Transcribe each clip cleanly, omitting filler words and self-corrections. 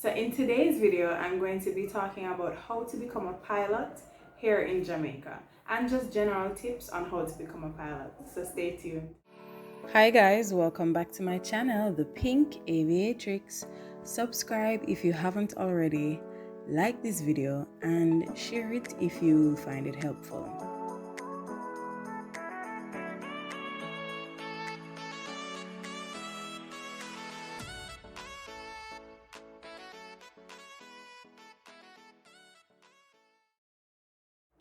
So in today's video, I'm going to be talking about how to become a pilot here in Jamaica and just general tips on how to become a pilot. So stay tuned. Hi guys, welcome back to my channel, The Pink Aviatrix. Subscribe if you haven't already, like this video and share it if you find it helpful.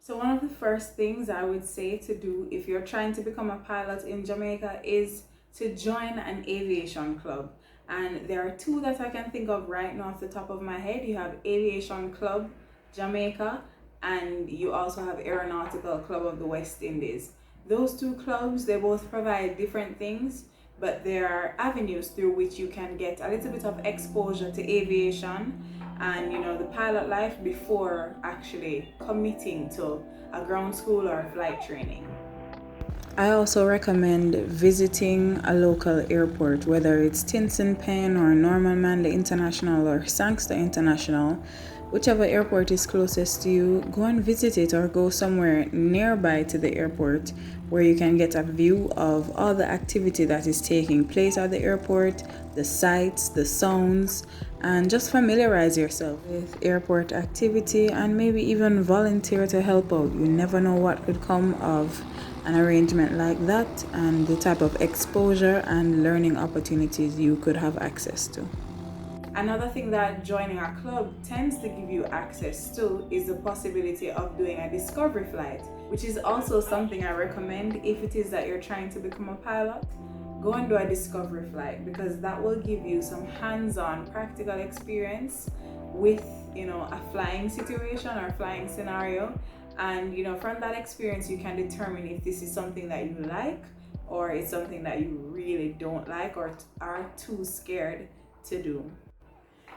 So one of the first things I would say to do if you're trying to become a pilot in Jamaica is to join an aviation club. And there are two that I can think of right now off the top of my head. You have Aviation Club Jamaica, and you also have Aeronautical Club of the West Indies. Those two clubs, they both provide different things, but there are avenues through which you can get a little bit of exposure to aviation and the pilot life before actually committing to a ground school or flight training. I also recommend visiting a local airport, whether it's Tinson Penn or Norman Manley International or Sangster International. Whichever airport is closest to you, go and visit it or go somewhere nearby to the airport where you can get a view of all the activity that is taking place at the airport, the sights, the sounds, and just familiarize yourself with airport activity and maybe even volunteer to help out. You never know what could come of an arrangement like that and the type of exposure and learning opportunities you could have access to. Another thing that joining a club tends to give you access to is the possibility of doing a discovery flight, which is also something I recommend if it is that you're trying to become a pilot. Go and do a discovery flight because that will give you some hands-on practical experience with a flying situation or flying scenario, and from that experience you can determine if this is something that you like or it's something that you really don't like or are too scared to do.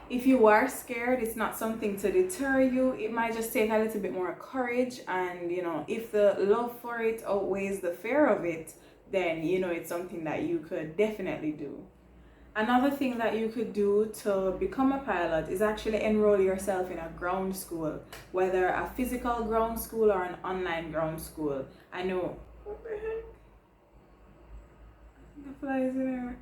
If you are scared, it's not something to deter you. It might just take a little bit more courage, and if the love for it outweighs the fear of it, then it's something that you could definitely do. Another thing that you could do to become a pilot is actually enroll yourself in a ground school, whether a physical ground school or an online ground school. I know, what the heck? The fly is in there.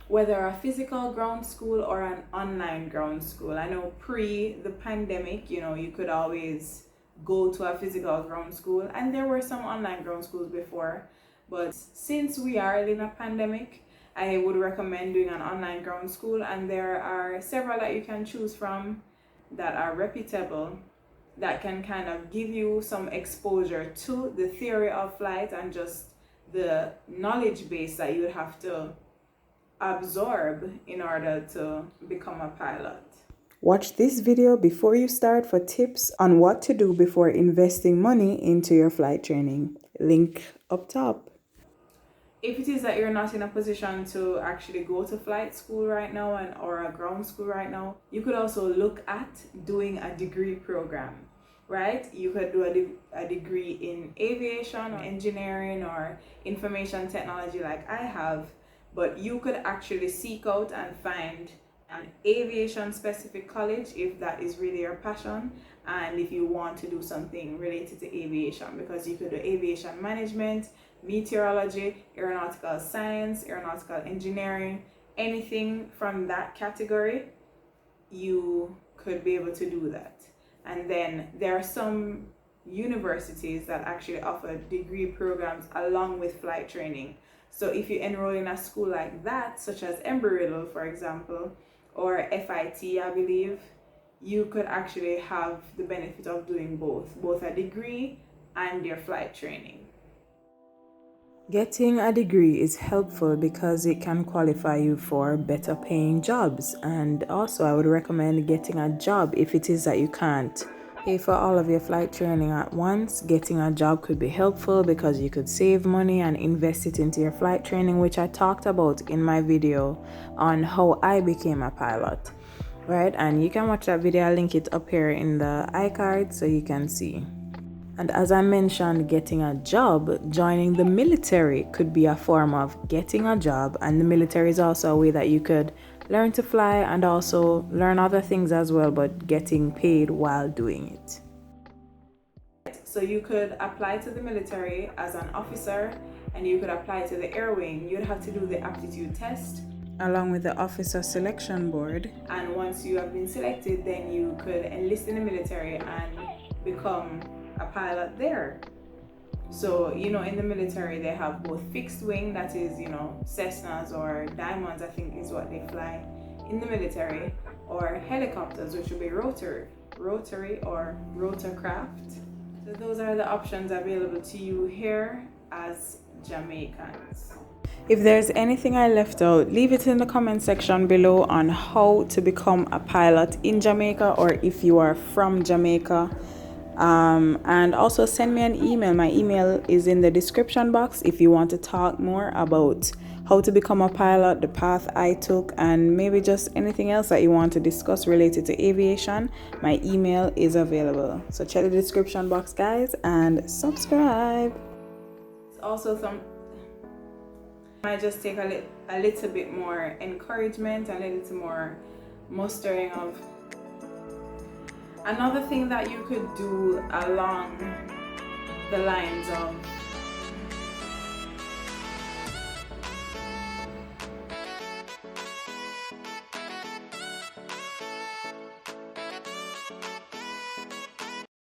Whether a physical ground school or an online ground school. I know pre the pandemic, you could always go to a physical ground school, and there were some online ground schools before, but since we are in a pandemic, I would recommend doing an online ground school, and there are several that you can choose from that are reputable, that can kind of give you some exposure to the theory of flight and just the knowledge base that you would have to absorb in order to become a pilot. Watch this video before you start for tips on what to do before investing money into your flight training. Link up top. If it is that you're not in a position to actually go to flight school right now or a ground school right now, you could also look at doing a degree program, right? You could do a degree in aviation or engineering or information technology like I have, but you could actually seek out and find an aviation specific college if that is really your passion and if you want to do something related to aviation, because you could do aviation management, meteorology, aeronautical science, aeronautical engineering, anything from that category, you could be able to do that. And then there are some universities that actually offer degree programs along with flight training. So if you enroll in a school like that, such as Embry-Riddle, for example, or FIT, I believe, you could actually have the benefit of doing both a degree and your flight training. Getting a degree is helpful because it can qualify you for better paying jobs, and also I would recommend getting a job if it is that you can't pay for all of your flight training at once. Getting a job could be helpful because you could save money and invest it into your flight training, which I talked about in my video on how I became a pilot, right? And you can watch that video. I'll link it up here in the iCard so you can see. And as I mentioned, getting a job, joining the military could be a form of getting a job, and the military is also a way that you could learn to fly and also learn other things as well, but getting paid while doing it. So you could apply to the military as an officer, and you could apply to the air wing. You'd have to do the aptitude test along with the officer selection board, and once you have been selected, then you could enlist in the military and become a pilot there. So, you know, in the military they have both fixed wing, that is, you know, Cessnas or Diamonds, I think is what they fly in the military, or helicopters, which would be rotary or rotorcraft. So those are the options available to you here as Jamaicans. If there's anything I left out, leave it in the comment section below on how to become a pilot in Jamaica, or if you are from Jamaica. And also send me an email. My email is in the description box if you want to talk more about how to become a pilot, the path I took, and maybe just anything else that you want to discuss related to aviation. My email is available. So check the description box, guys, and subscribe. Also, might just take a little bit more encouragement, a little more mustering of. Another thing that you could do along the lines of